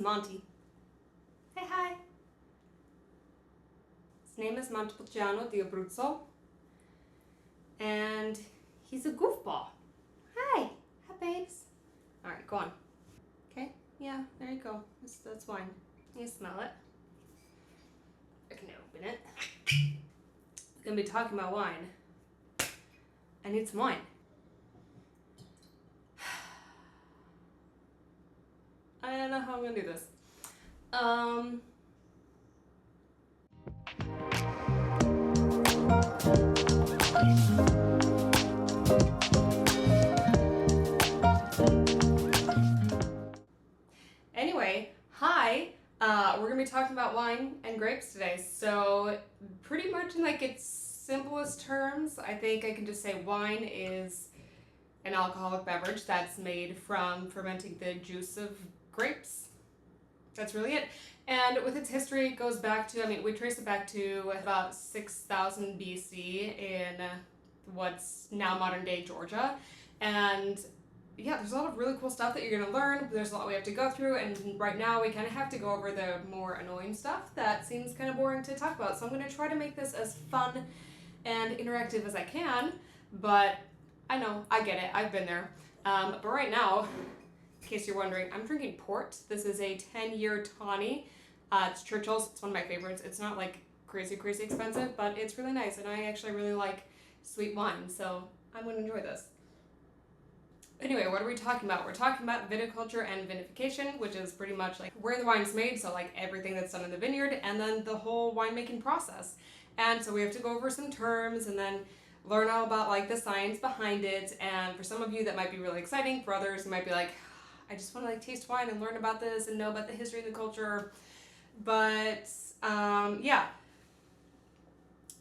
Monty. Hey, hi. His name is Montepulciano di Abruzzo, and he's a goofball. Hi. Hi, babes. All right, go on. Okay, yeah, there you go. That's wine. You smell it. I can open it. We're gonna be talking about wine. I need some wine. I don't know how I'm gonna do this. Anyway, hi. We're gonna be talking about wine and grapes today. So pretty much in like its simplest terms, I think I can just say wine is an alcoholic beverage that's made from fermenting the juice of grapes. That's really it. And with its history, it goes back to, we trace it back to about 6000 BC in what's now modern day Georgia. And yeah, there's a lot of really cool stuff that you're going to learn. There's a lot we have to go through, and right now we kind of have to go over the more annoying stuff that seems kind of boring to talk about. So I'm going to try to make this as fun and interactive as I can, but I know, I get it, I've been there. But right now, in case you're wondering, I'm drinking port. This is a 10-year tawny. It's Churchill's. It's one of my favorites. It's not like crazy expensive, but it's really nice, and I actually really like sweet wine, so I'm going to enjoy this. Anyway, what are we talking about? We're talking about viticulture and vinification, which is pretty much like where the wine's made, so like everything that's done in the vineyard, and then the whole winemaking process. And so we have to go over some terms and then learn all about like the science behind it. And for some of you that might be really exciting. For others, you might be like, I just want to like taste wine and learn about this and know about the history and the culture. But yeah,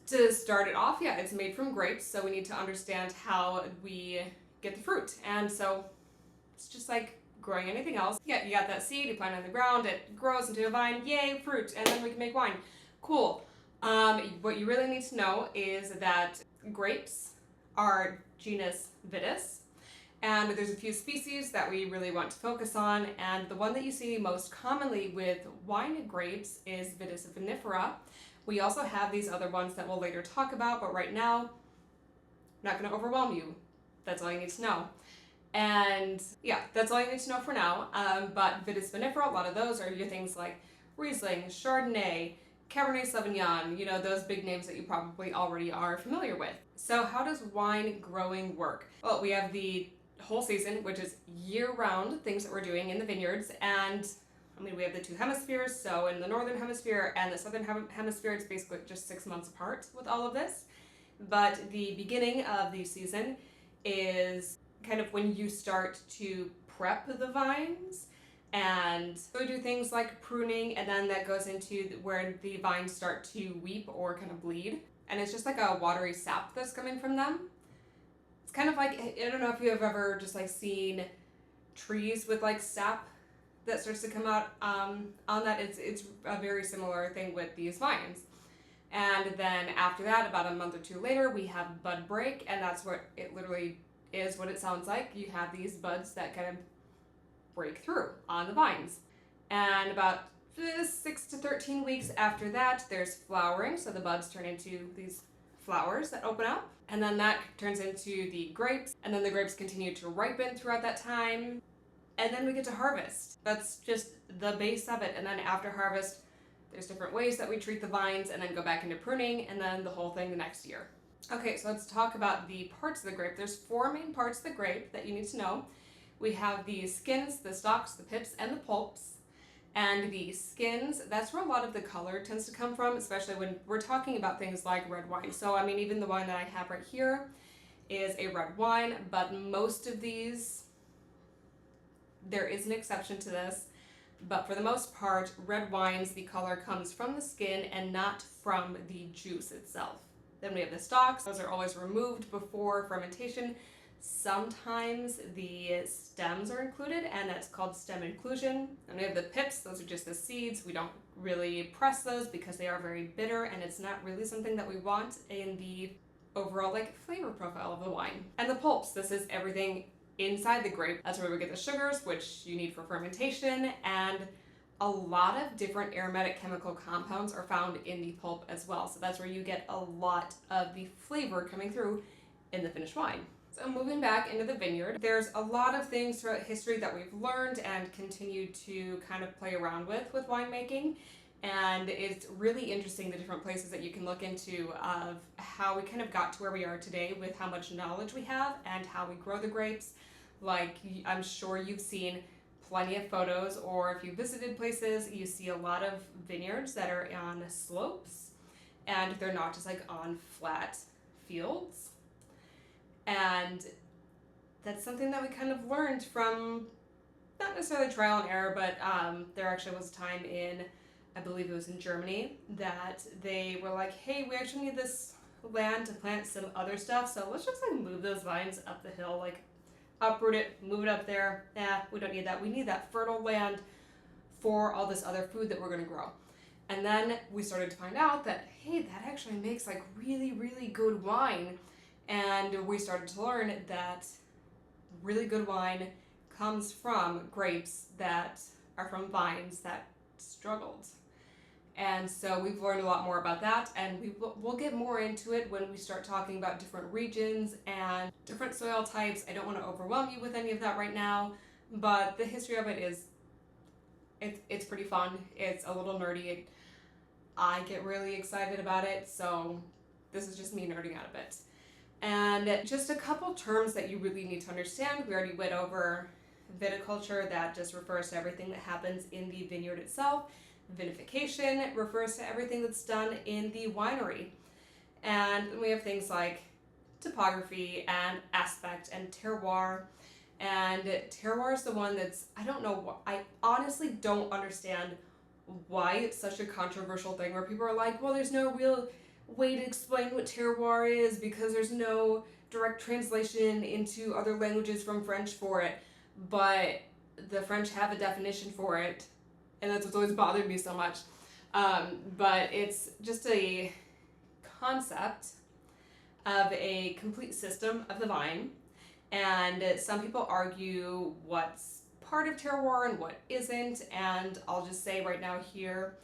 to start it off, yeah, it's made from grapes, so we need to understand how we get the fruit. And so it's just like growing anything else. Yeah, you got that seed, you plant it on the ground, it grows into a vine, yay, fruit, and then we can make wine. Cool. What you really need to know is that grapes are genus Vitis, and there's a few species that we really want to focus on, and the one that you see most commonly with wine grapes is Vitis vinifera. We also have these other ones that we'll later talk about, but right now, I'm not going to overwhelm you. That's all you need to know. And yeah, that's all you need to know for now. But Vitis vinifera, a lot of those are your things like Riesling, Chardonnay, Cabernet Sauvignon, you know, those big names that you probably already are familiar with. So how does wine growing work? Well, we have the whole season, which is year-round things that we're doing in the vineyards, and we have the two hemispheres, so in the northern hemisphere and the southern hemisphere, it's basically just 6 months apart with all of this. But the beginning of the season is kind of when you start to prep the vines, and so we do things like pruning, and then that goes into where the vines start to weep or kind of bleed, and it's just like a watery sap that's coming from them. It's kind of like, I don't know if you have ever just like seen trees with like sap that starts to come out on that. It's a very similar thing with these vines. And then after that, about a month or two later, we have bud break, and that's what it literally is, what it sounds like. You have these buds that kind of break through on the vines. And about 6 to 13 weeks after that, there's flowering, so the buds turn into these flowers that open up, and then that turns into the grapes, and then the grapes continue to ripen throughout that time, and then we get to harvest. That's just the base of it. And then after harvest, there's different ways that we treat the vines, and then go back into pruning, and then the whole thing the next year. Okay, so let's talk about the parts of the grape. There's 4 main parts of the grape that you need to know. We have the skins, the stalks, the pips, and the pulps. And the skins, that's where a lot of the color tends to come from, especially when we're talking about things like red wine. So, even the wine that I have right here is a red wine, but most of these, there is an exception to this, but for the most part, red wines, the color comes from the skin and not from the juice itself. Then we have the stalks. Those are always removed before fermentation. Sometimes the stems are included, and that's called stem inclusion. And we have the pips. Those are just the seeds. We don't really press those because they are very bitter, and it's not really something that we want in the overall flavor profile of the wine. And the pulps. This is everything inside the grape. That's where we get the sugars, which you need for fermentation, and a lot of different aromatic chemical compounds are found in the pulp as well. So that's where you get a lot of the flavor coming through in the finished wine. So moving back into the vineyard, there's a lot of things throughout history that we've learned and continue to kind of play around with winemaking. And it's really interesting the different places that you can look into of how we kind of got to where we are today with how much knowledge we have and how we grow the grapes. Like, I'm sure you've seen plenty of photos, or if you visited places, you see a lot of vineyards that are on slopes and they're not just like on flat fields. And that's something that we kind of learned from not necessarily trial and error, but there actually was a time in, I believe it was in Germany, that they were like, hey, we actually need this land to plant some other stuff, so let's just like move those vines up the hill, like uproot it, move it up there. We don't need that. We need that fertile land for all this other food that we're going to grow. And then we started to find out that, hey, that actually makes like really, really good wine. And we started to learn that really good wine comes from grapes that are from vines that struggled. And so we've learned a lot more about that, and we'll get more into it when we start talking about different regions and different soil types. I don't want to overwhelm you with any of that right now, but the history of it is, it's pretty fun. It's a little nerdy. I get really excited about it, so this is just me nerding out a bit. And just a couple terms that you really need to understand. We already went over viticulture, that just refers to everything that happens in the vineyard itself. Vinification refers to everything that's done in the winery. And we have things like topography and aspect and terroir. And terroir is the one that's, I honestly don't understand why it's such a controversial thing where people are like, well, there's no real way to explain what terroir is because there's no direct translation into other languages from French for it. But the French have a definition for it, and that's what's always bothered me so much. But it's just a concept of a complete system of the vine, and some people argue what's part of terroir and what isn't, and I'll just say right now here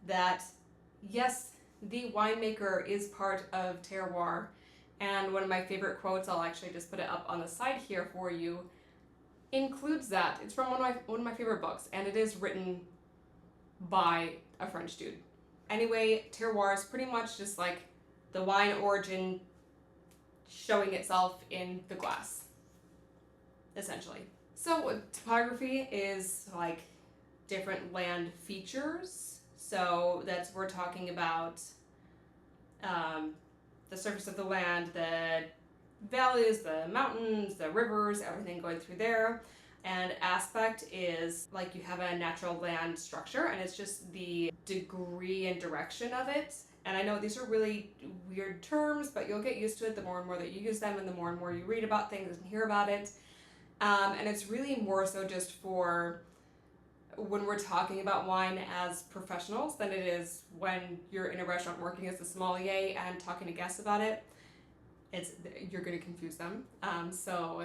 that yes, the winemaker is part of terroir, and one of my favorite quotes, I'll actually just put it up on the side here for you, includes that. It's from one of my favorite books, and it is written by a French dude. Anyway, terroir is pretty much just like the wine origin showing itself in the glass, essentially. So topography is like different land features. So we're talking about the surface of the land, the valleys, the mountains, the rivers, everything going through there. And aspect is like you have a natural land structure, and it's just the degree and direction of it. And I know these are really weird terms, but you'll get used to it the more and more that you use them and the more and more you read about things and hear about it. And it's really more so just for when we're talking about wine as professionals than it is when you're in a restaurant working as a sommelier and talking to guests about it. You're going to confuse them. So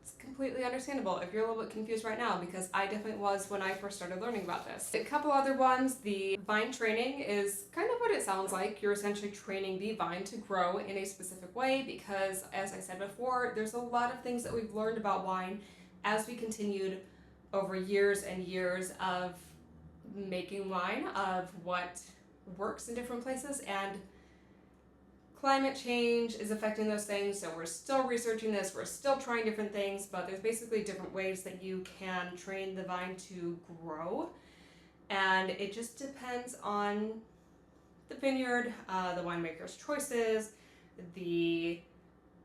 it's completely understandable if you're a little bit confused right now, because I definitely was when I first started learning about this. A couple other ones. The vine training is kind of what it sounds like. You're essentially training the vine to grow in a specific way because, as I said before, there's a lot of things that we've learned about wine as we continued over years and years of making wine, of what works in different places, and climate change is affecting those things, so we're still researching this, we're still trying different things, but there's basically different ways that you can train the vine to grow, and it just depends on the vineyard, the winemaker's choices, the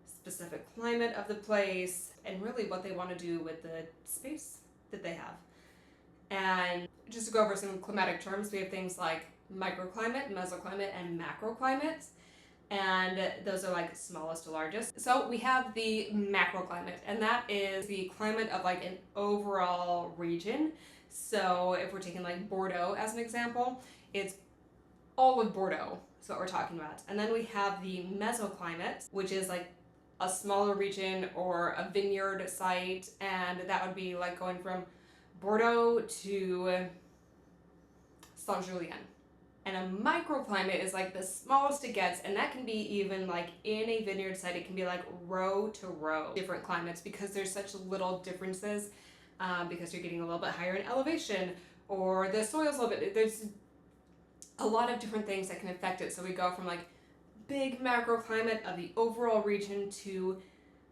specific climate of the place, and really what they want to do with the space that they have. And just to go over some climatic terms, we have things like microclimate, mesoclimate, and macroclimate. And those are like smallest to largest. So we have the macroclimate, and that is the climate of like an overall region. So if we're taking like Bordeaux as an example, it's all of Bordeaux is what we're talking about. And then we have the mesoclimate, which is like a smaller region or a vineyard site, and that would be like going from Bordeaux to Saint-Julien. And a microclimate is like the smallest it gets, and that can be even like in a vineyard site, it can be like row to row different climates because there's such little differences because you're getting a little bit higher in elevation or the soil's a little bit, there's a lot of different things that can affect it. So we go from like big macroclimate of the overall region to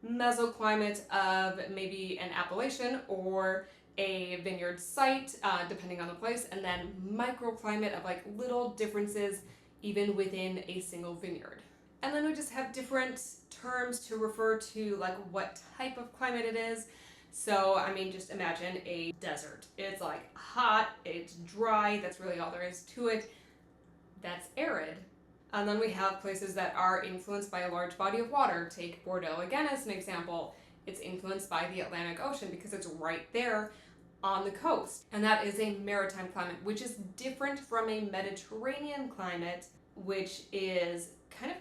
mesoclimate of maybe an appellation or a vineyard site, depending on the place, and then microclimate of like little differences even within a single vineyard. And then we just have different terms to refer to like what type of climate it is. So, I mean, just imagine a desert. It's like hot, it's dry, that's really all there is to it. That's arid. And then we have places that are influenced by a large body of water. Take Bordeaux again as an example. It's influenced by the Atlantic Ocean because it's right there on the coast. And that is a maritime climate, which is different from a Mediterranean climate, which is kind of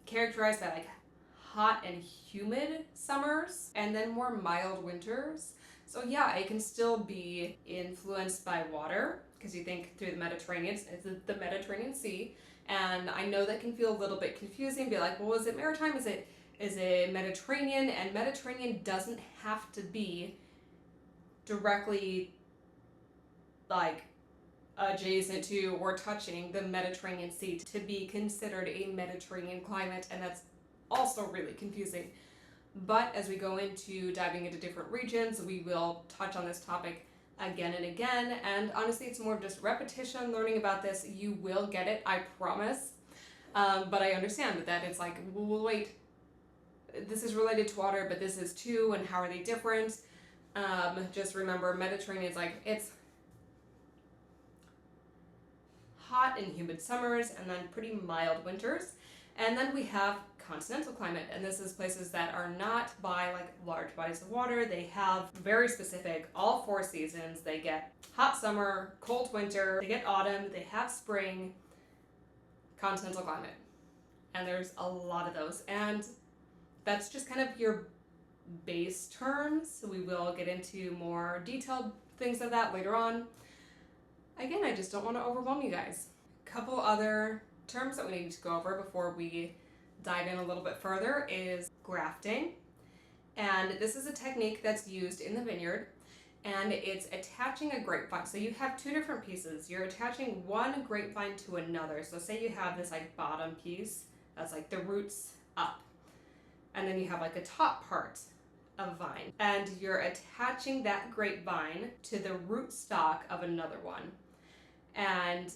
characterized by like hot and humid summers and then more mild winters. So yeah, it can still be influenced by water because you think through the Mediterranean, it's the Mediterranean Sea. And I know that can feel a little bit confusing, be like, well, is it maritime? Is it Mediterranean? And Mediterranean doesn't have to be directly like adjacent to or touching the Mediterranean Sea to be considered a Mediterranean climate, and that's also really confusing. But as we go into diving into different regions, we will touch on this topic again and again, and honestly it's more of just repetition, learning about this. You will get it, I promise. But I understand that it's like, well, wait, this is related to water, but this is too, and how are they different? Just remember, Mediterranean is like, it's hot and humid summers and then pretty mild winters. And then we have continental climate, and this is places that are not by like large bodies of water. They have very specific, all 4 seasons. They get hot summer, cold winter, they get autumn, they have spring, continental climate. And there's a lot of those. And that's just kind of your base terms. We will get into more detailed things of that later on. Again, I just don't want to overwhelm you guys. A couple other terms that we need to go over before we dive in a little bit further is grafting. And this is a technique that's used in the vineyard, and it's attaching a grapevine. So you have 2 different pieces. You're attaching one grapevine to another. So say you have this like bottom piece that's like the roots up, and then you have like a top part of a vine, and you're attaching that grapevine to the rootstock of another one. And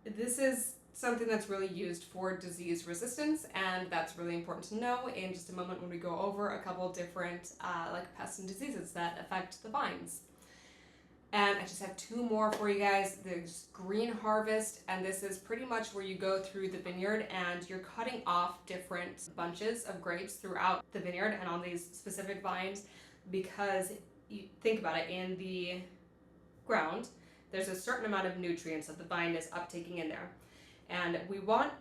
this is something that's really used for disease resistance, and that's really important to know in just a moment when we go over a couple different like pests and diseases that affect the vines. And I just have 2 more for you guys. There's green harvest, and this is pretty much where you go through the vineyard and you're cutting off different bunches of grapes throughout the vineyard and on these specific vines, because you think about it, in the ground there's a certain amount of nutrients that the vine is uptaking in there, and we want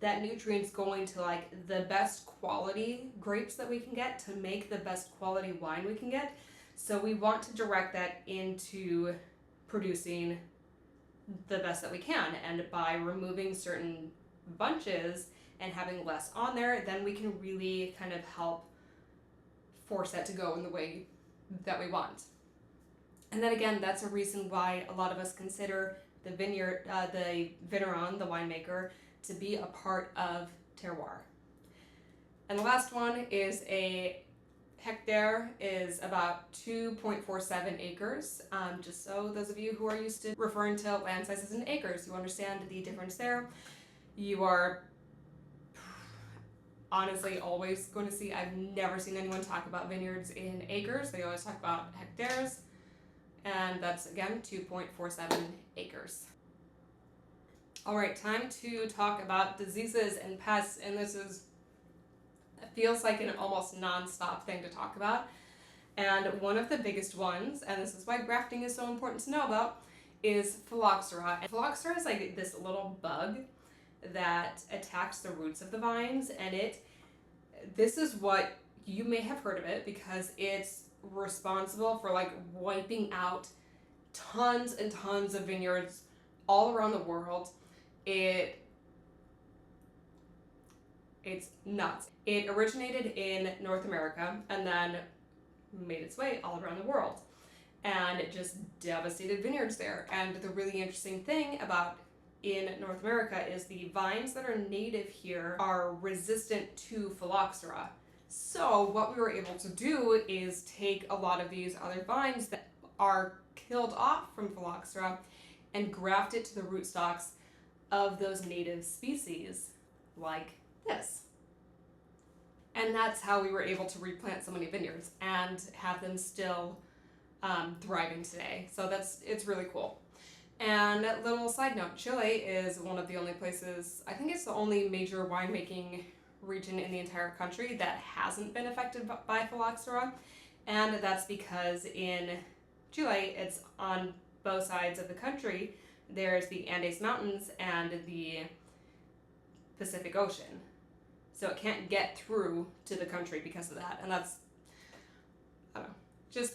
that nutrients going to like the best quality grapes that we can get to make the best quality wine we can get. So we want to direct that into producing the best that we can, and by removing certain bunches and having less on there, then we can really kind of help force that to go in the way that we want. And then again, that's a reason why a lot of us consider the vineyard, the vigneron, the winemaker, to be a part of terroir. And the last one is a hectare is about 2.47 acres. Just so those of you who are used to referring to land sizes in acres, you understand the difference there. You are honestly always going to see, I've never seen anyone talk about vineyards in acres. They always talk about hectares. And that's again 2.47 acres. All right, time to talk about diseases and pests, and this is, it feels like an almost non-stop thing to talk about. And one of the biggest ones, and this is why grafting is so important to know about, is phylloxera. And phylloxera is like this little bug that attacks the roots of the vines, and this is what you may have heard of it because it's responsible for like wiping out tons and tons of vineyards all around the world. It's nuts. It originated in North America and then made its way all around the world. And it just devastated vineyards there. And the really interesting thing about in North America is the vines that are native here are resistant to phylloxera. So what we were able to do is take a lot of these other vines that are killed off from phylloxera and graft it to the rootstocks of those native species, like this. And that's how we were able to replant so many vineyards and have them still thriving today. So it's really cool. And a little side note, Chile is one of the only places, I think it's the only major winemaking region in the entire country that hasn't been affected by phylloxera. And that's because in Chile, it's on both sides of the country. There's the Andes Mountains and the Pacific Ocean. So it can't get through to the country because of that. And that's, I don't know,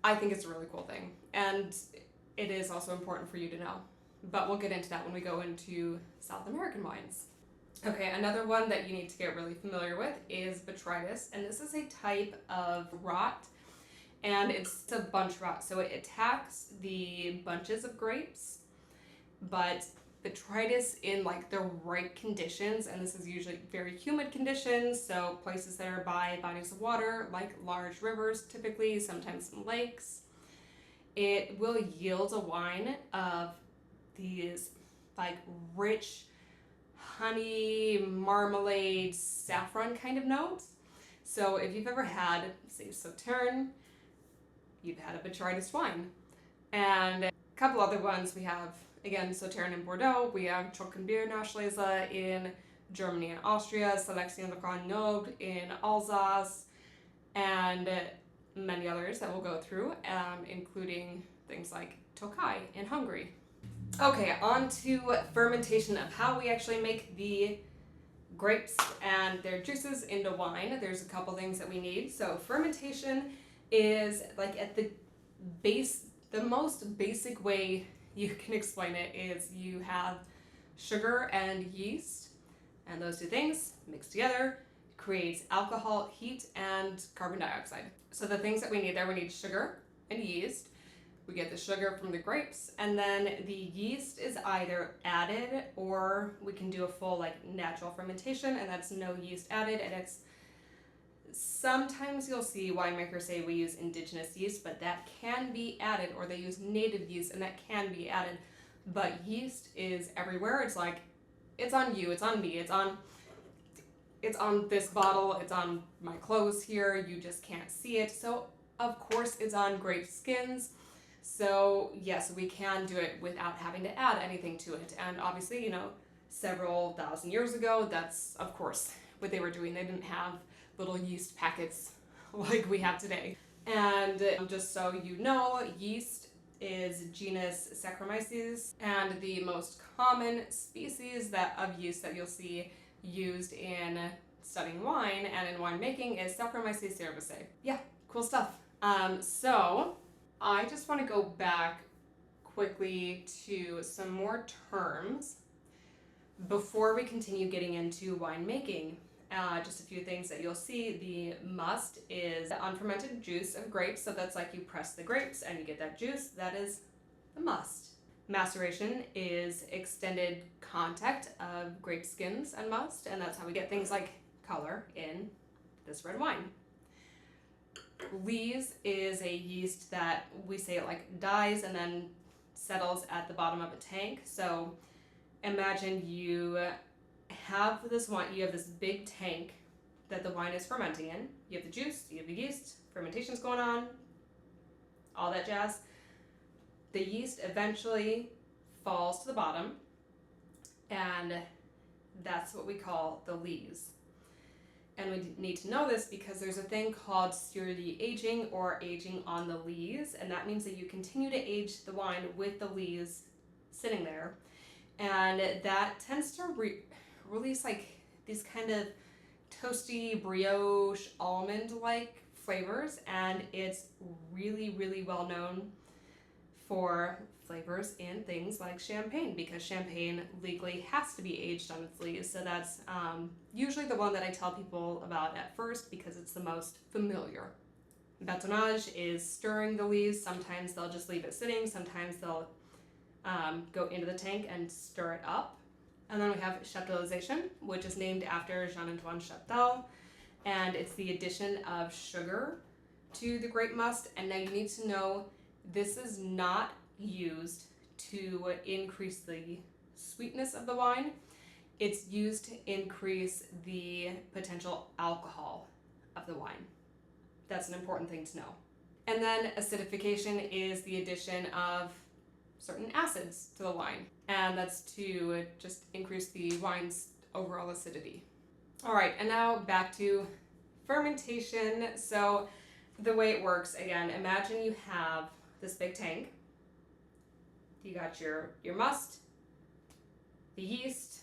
I think it's a really cool thing. And it is also important for you to know. But we'll get into that when we go into South American wines. Okay, another one that you need to get really familiar with is botrytis. And this is a type of rot. And it's a bunch rot. So it attacks the bunches of grapes. But botrytis in like the right conditions, and this is usually very humid conditions, so places that are by bodies of water, like large rivers typically, sometimes some lakes, it will yield a wine of these like rich honey, marmalade, saffron kind of notes. So if you've ever had, say, Sauterne, you've had a botrytis wine. And a couple other ones we have, again, Sauterne in Bordeaux, we have Trockenbier Nachlese in Germany and Austria, Sélection de Grand Noble in Alsace, and many others that we'll go through, including things like Tokai in Hungary. Okay, on to fermentation of how we actually make the grapes and their juices into wine. There's a couple things that we need. So fermentation is like at the base, the most basic way you can explain it is you have sugar and yeast, and those two things mixed together creates alcohol, heat, and carbon dioxide. So the things that we need there, we need sugar and yeast. We get the sugar from the grapes, and then the yeast is either added or we can do a full like natural fermentation, and that's no yeast added, and it's sometimes you'll see winemakers say we use indigenous yeast, but that can be added, or they use native yeast and that can be added. But yeast is everywhere. It's like, it's on you, it's on me, it's on this bottle, it's on my clothes here, you just can't see it. So of course it's on grape skins. So yes, we can do it without having to add anything to it. And obviously, you know, several thousand years ago, that's of course what they were doing. They didn't have little yeast packets like we have today. And just so you know, yeast is genus Saccharomyces, and the most common species of yeast that you'll see used in studying wine and in winemaking is Saccharomyces cerevisiae. Yeah, cool stuff. So I just want to go back quickly to some more terms before we continue getting into winemaking. Just a few things that you'll see. The must is unfermented juice of grapes. So that's like you press the grapes and you get that juice. That is the must. Maceration is extended contact of grape skins and must. And that's how we get things like color in this red wine. Lees is a yeast that we say it like dies and then settles at the bottom of a tank. So imagine you have this wine, you have this big tank that the wine is fermenting in. You have the juice, you have the yeast, fermentation's going on, all that jazz. The yeast eventually falls to the bottom, and that's what we call the lees. And we need to know this because there's a thing called sterility aging, or aging on the lees, and that means that you continue to age the wine with the lees sitting there, and that tends to release like these kind of toasty brioche almond like flavors, and it's really, really well known for flavors in things like champagne, because champagne legally has to be aged on its lees. So that's usually the one that I tell people about at first because it's the most familiar. Batonnage is stirring the lees. Sometimes they'll just leave it sitting. Sometimes they'll go into the tank and stir it up. And then we have chaptalization, which is named after Jean-Antoine Chaptal, and it's the addition of sugar to the grape must. And now you need to know this is not used to increase the sweetness of the wine. It's used to increase the potential alcohol of the wine. That's an important thing to know. And then acidification is the addition of certain acids to the wine, and that's to just increase the wine's overall acidity. All right, and now back to fermentation. So the way it works, again, imagine you have this big tank. You got your must, the yeast,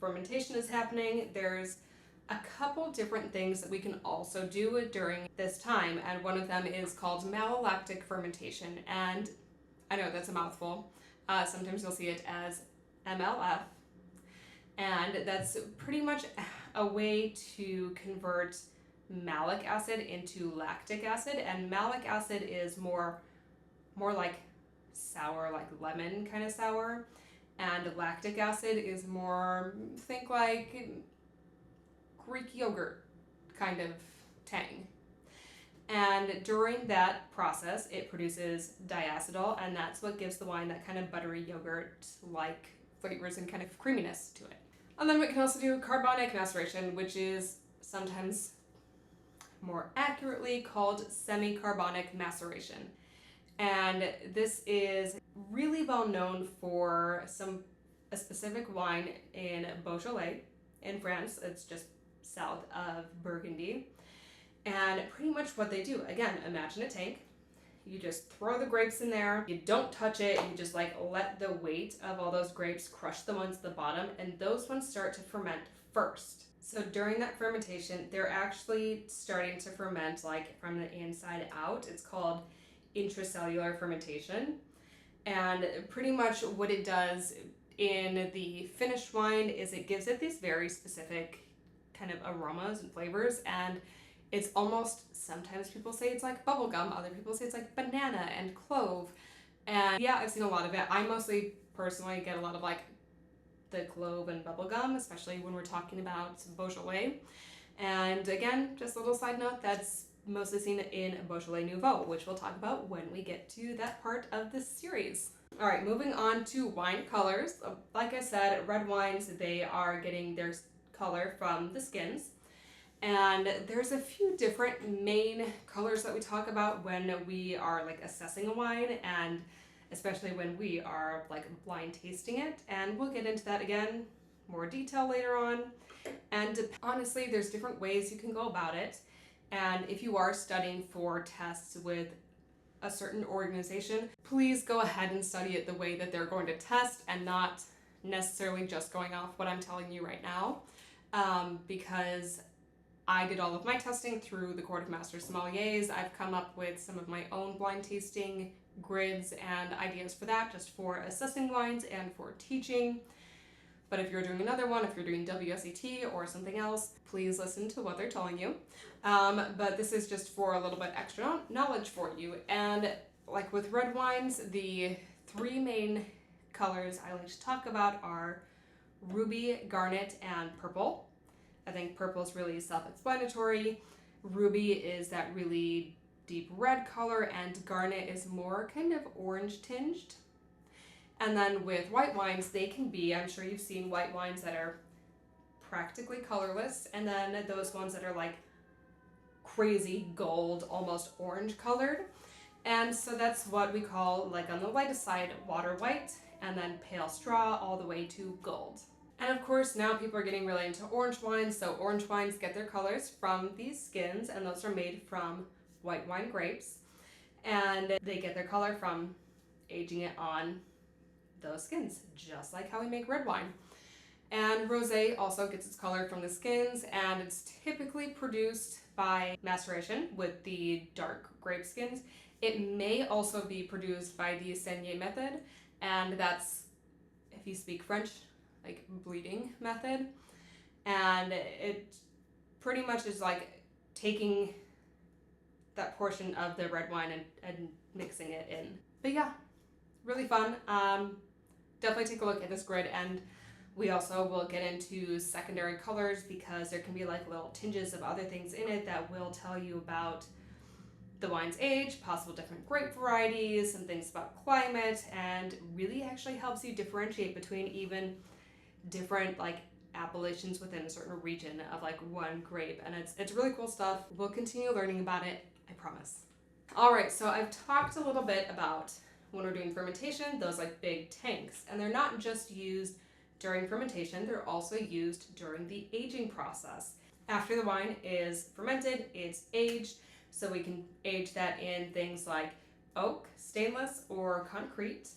fermentation is happening. There's a couple different things that we can also do during this time, and one of them is called malolactic fermentation. And I know that's a mouthful. Sometimes you'll see it as MLF, and that's pretty much a way to convert malic acid into lactic acid. And malic acid is more like sour, like lemon kind of sour, and lactic acid is more, think like Greek yogurt kind of tang. And during that process, it produces diacetyl, and that's what gives the wine that kind of buttery yogurt-like flavors and kind of creaminess to it. And then we can also do carbonic maceration, which is sometimes more accurately called semi-carbonic maceration. And this is really well known for a specific wine in Beaujolais in France. It's just south of Burgundy. And pretty much what they do, again, imagine a tank. You just throw the grapes in there. You don't touch it. You just like let the weight of all those grapes crush the ones at the bottom, and those ones start to ferment first. So during that fermentation, they're actually starting to ferment like from the inside out. It's called intracellular fermentation. And pretty much what it does in the finished wine is it gives it these very specific kind of aromas and flavors, and it's almost, sometimes people say it's like bubblegum, other people say it's like banana and clove. And yeah, I've seen a lot of it. I mostly personally get a lot of like the clove and bubblegum, especially when we're talking about Beaujolais. And again, just a little side note, that's mostly seen in Beaujolais Nouveau, which we'll talk about when we get to that part of this series. All right, moving on to wine colors. Like I said, red wines, they are getting their color from the skins. And there's a few different main colors that we talk about when we are like assessing a wine, and especially when we are like blind tasting it. And we'll get into that again, more detail later on. And honestly, there's different ways you can go about it. And if you are studying for tests with a certain organization, please go ahead and study it the way that they're going to test, and not necessarily just going off what I'm telling you right now. Because I did all of my testing through the Court of Master Sommeliers. I've come up with some of my own blind tasting grids and ideas for that, just for assessing wines and for teaching. But if you're doing another one, if you're doing WSET or something else, please listen to what they're telling you. But this is just for a little bit extra knowledge for you. And like with red wines, the three main colors I like to talk about are ruby, garnet, and purple. I think purple is really self-explanatory. Ruby is that really deep red color, and garnet is more kind of orange tinged. And then with white wines, they can be, I'm sure you've seen white wines that are practically colorless, and then those ones that are like crazy gold, almost orange colored. And so that's what we call, like on the lightest side, water white, and then pale straw all the way to gold. And of course, now people are getting really into orange wines. So orange wines get their colors from these skins, and those are made from white wine grapes. And they get their color from aging it on those skins, just like how we make red wine. And rosé also gets its color from the skins, and it's typically produced by maceration with the dark grape skins. It may also be produced by the saignée method, and that's, if you speak French, like bleeding method. And it pretty much is like taking that portion of the red wine and mixing it in. But yeah, really fun. Definitely take a look at this grid, and we also will get into secondary colors because there can be like little tinges of other things in it that will tell you about the wine's age, possible different grape varieties, some things about climate, and really actually helps you differentiate between even different like appellations within a certain region of like one grape. And it's really cool stuff. We'll continue learning about it, I promise. All right, so I've talked a little bit about when we're doing fermentation, those like big tanks, and they're not just used during fermentation, they're also used during the aging process. After the wine is fermented, it's aged, so we can age that in things like oak, stainless, or concrete.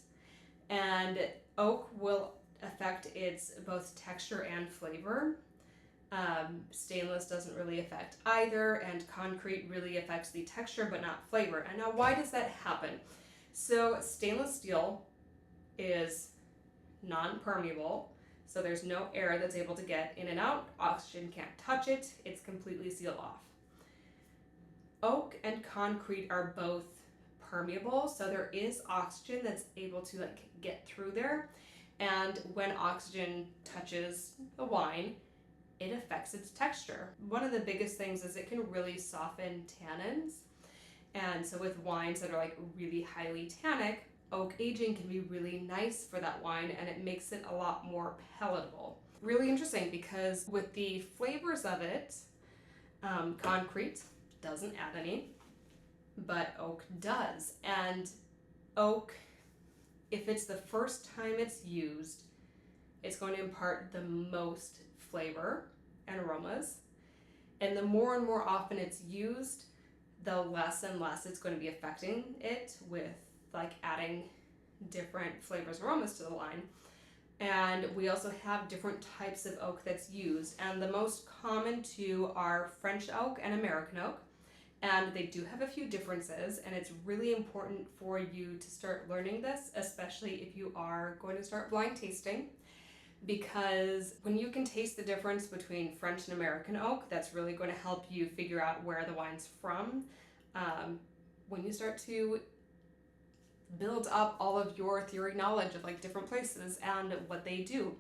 And oak will affect its both texture and flavor. Stainless doesn't really affect either, and concrete really affects the texture but not flavor. And now why does that happen? So stainless steel is non-permeable, so there's no air that's able to get in and out. Oxygen can't touch it. It's completely sealed off. Oak and concrete are both permeable, so there is oxygen that's able to like get through there. And when oxygen touches the wine, it affects its texture. One of the biggest things is it can really soften tannins. And so with wines that are like really highly tannic, oak aging can be really nice for that wine, and it makes it a lot more palatable. Really interesting because with the flavors of it, concrete doesn't add any, but oak does. And oak, if it's the first time it's used, it's going to impart the most flavor and aromas. And the more and more often it's used, the less and less it's going to be affecting it with like adding different flavors and aromas to the wine. And we also have different types of oak that's used, and the most common two are French oak and American oak. And they do have a few differences, and it's really important for you to start learning this, especially if you are going to start blind tasting, because when you can taste the difference between French and American oak, that's really going to help you figure out where the wine's from. When you start to build up all of your theory knowledge of like different places and what they do.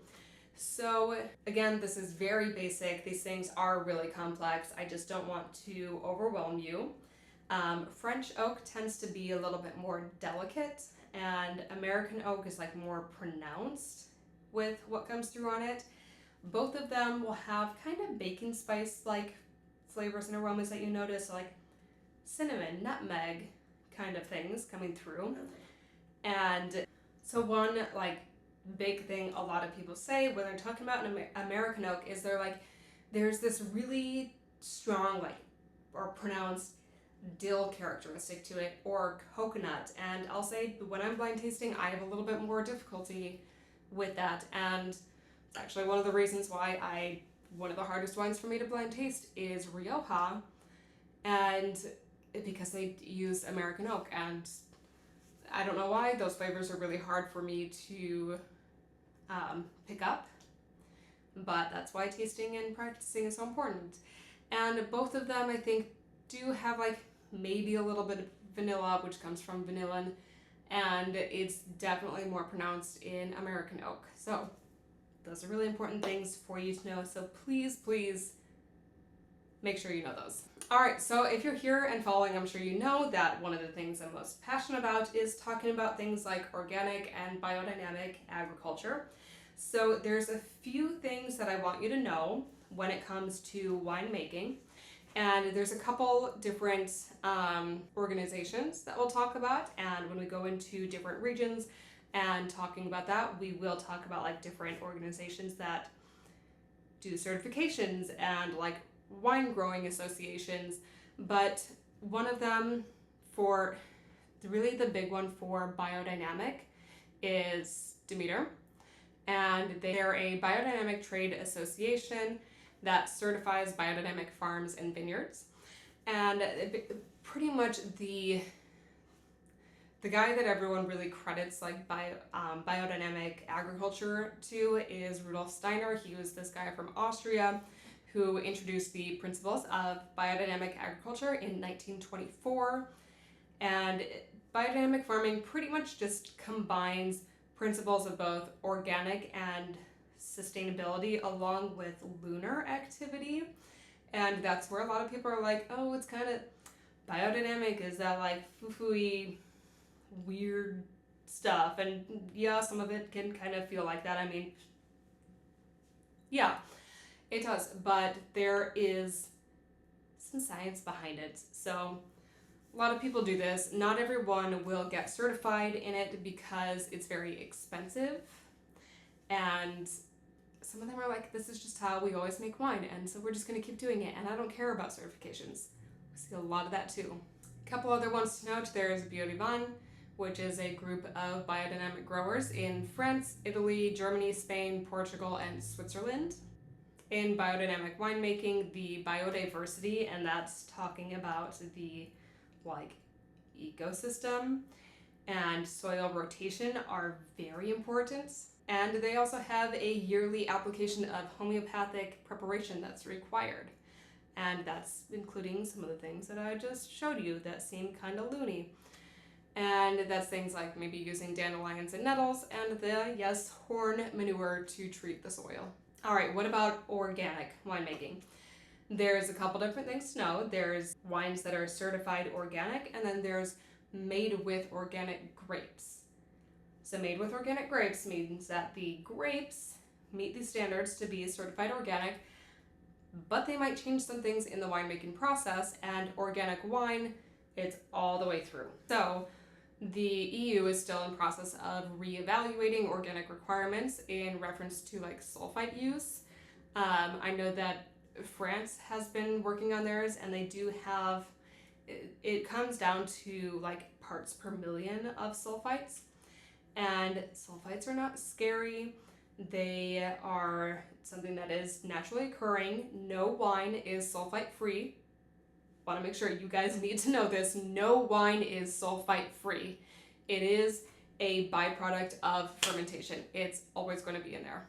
So again, this is very basic. These things are really complex. I just don't want to overwhelm you. French oak tends to be a little bit more delicate, and American oak is like more pronounced with what comes through on it. Both of them will have kind of bacon spice like flavors and aromas that you notice, like cinnamon, nutmeg kind of things coming through. And so one like big thing a lot of people say when they're talking about an American oak is there's this really strong like or pronounced dill characteristic to it, or coconut. And I'll say when I'm blind tasting, I have a little bit more difficulty with that. And it's actually one of the reasons why one of the hardest wines for me to blind taste is Rioja, and because they use American oak, and I don't know why those flavors are really hard for me to pick up, but that's why tasting and practicing is so important. And both of them, I think, do have like maybe a little bit of vanilla, which comes from vanillin, and it's definitely more pronounced in American oak. So those are really important things for you to know. So please, please make sure you know those. All right, so if you're here and following, I'm sure you know that one of the things I'm most passionate about is talking about things like organic and biodynamic agriculture. So there's a few things that I want you to know when it comes to winemaking. And there's a couple different organizations that we'll talk about. And when we go into different regions and talking about that, we will talk about like different organizations that do certifications and like wine growing associations. But one of them, for really the big one for biodynamic, is Demeter. And they're a biodynamic trade association that certifies biodynamic farms and vineyards. And pretty much the guy that everyone really credits like biodynamic agriculture to is Rudolf Steiner. He was this guy from Austria who introduced the principles of biodynamic agriculture in 1924. And biodynamic farming pretty much just combines principles of both organic and sustainability along with lunar activity. And that's where a lot of people are like, oh, it's kind of biodynamic, is that like foo-foo-y weird stuff? And yeah, some of it can kind of feel like that. I mean, yeah, it does, but there is some science behind it. So a lot of people do this. Not everyone will get certified in it because it's very expensive. And some of them are like, this is just how we always make wine, and so we're just going to keep doing it, and I don't care about certifications. We see a lot of that too. A couple other ones to note, there is Vinification, which is a group of biodynamic growers in France, Italy, Germany, Spain, Portugal, and Switzerland. In biodynamic winemaking, the biodiversity, and that's talking about the ecosystem and soil rotation, are very important. And they also have a yearly application of homeopathic preparation that's required. And that's including some of the things that I just showed you that seem kind of loony. And that's things like maybe using dandelions and nettles and the, horn manure to treat the soil. All right, what about organic winemaking? There's a couple different things to know. There's wines that are certified organic, and then there's made with organic grapes. So made with organic grapes means that the grapes meet the standards to be certified organic, but they might change some things in the winemaking process, and organic wine, it's all the way through. So the EU is still in process of reevaluating organic requirements in reference to like sulfite use. I know that France has been working on theirs, and they do have, it comes down to like parts per million of sulfites. And sulfites are not scary. They are something that is naturally occurring. No wine is sulfite free. Want to make sure you guys need to know this. No wine is sulfite free. It is a byproduct of fermentation. It's always going to be in there.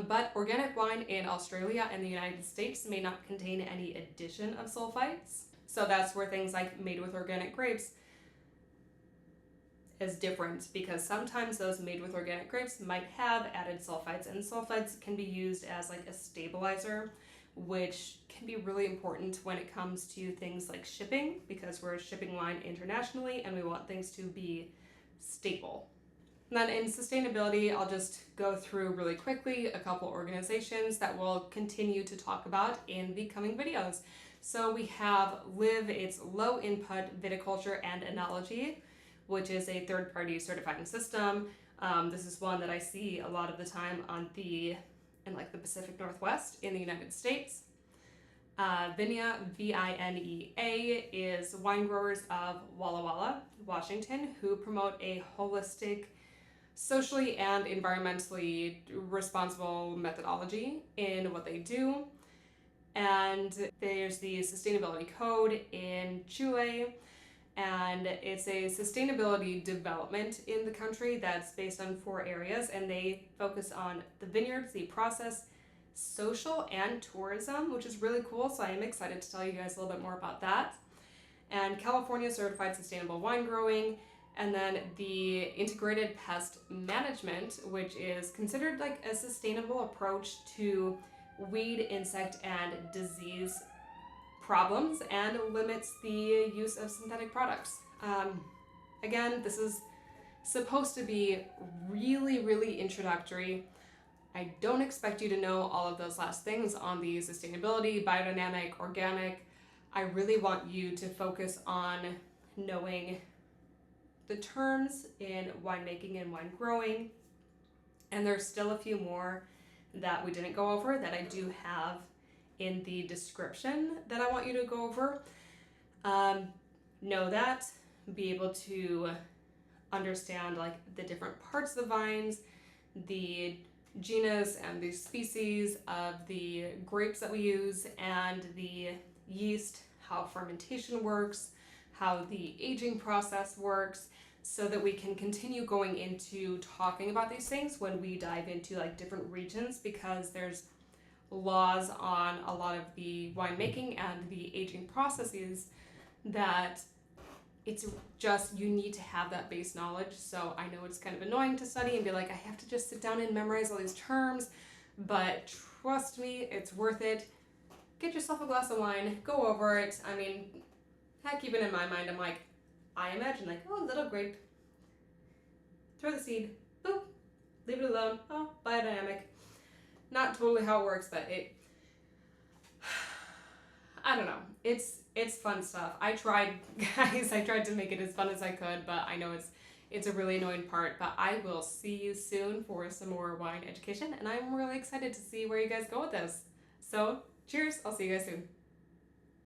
But organic wine in Australia and the United States may not contain any addition of sulfites. So that's where things like made with organic grapes is different, because sometimes those made with organic grapes might have added sulfites, and sulfites can be used as like a stabilizer, which can be really important when it comes to things like shipping, because we're shipping wine internationally and we want things to be stable. And then in sustainability, I'll just go through really quickly a couple organizations that we'll continue to talk about in the coming videos. So we have LIV, it's Low Input Viticulture and Enology, which is a third-party certifying system. This is one that I see a lot of the time in like the Pacific Northwest in the United States. Vinea, V-I-N-E-A, is wine growers of Walla Walla, Washington, who promote a holistic, socially and environmentally responsible methodology in what they do. And there's the Sustainability Code in Chile, and it's a sustainability development in the country that's based on 4 areas, and they focus on the vineyards, the process, social, and tourism, which is really cool. So I am excited to tell you guys a little bit more about that. And California Certified Sustainable Wine Growing, and then the Integrated Pest Management, which is considered like a sustainable approach to weed, insect, and disease problems, and limits the use of synthetic products. Again, this is supposed to be really, really introductory. I don't expect you to know all of those last things on the sustainability, biodynamic, organic. I really want you to focus on knowing the terms in winemaking and wine growing. And there's still a few more that we didn't go over that I do have in the description that I want you to go over. Know that, be able to understand like the different parts of the vines, the genus and the species of the grapes that we use, and the yeast, how fermentation works, how the aging process works, so that we can continue going into talking about these things when we dive into like different regions, because there's laws on a lot of the winemaking and the aging processes that it's just, you need to have that base knowledge. So I know it's kind of annoying to study and be like, I have to just sit down and memorize all these terms, but trust me, it's worth it. Get yourself a glass of wine, go over it. I mean, heck, even in my mind, I'm like, I imagine like, oh, little grape, throw the seed, boop, leave it alone. Oh, biodynamic. Not totally how it works, but I don't know. It's fun stuff. I tried, guys. I tried to make it as fun as I could, but I know it's a really annoying part. But I will see you soon for some more wine education, and I'm really excited to see where you guys go with this. So, cheers. I'll see you guys soon.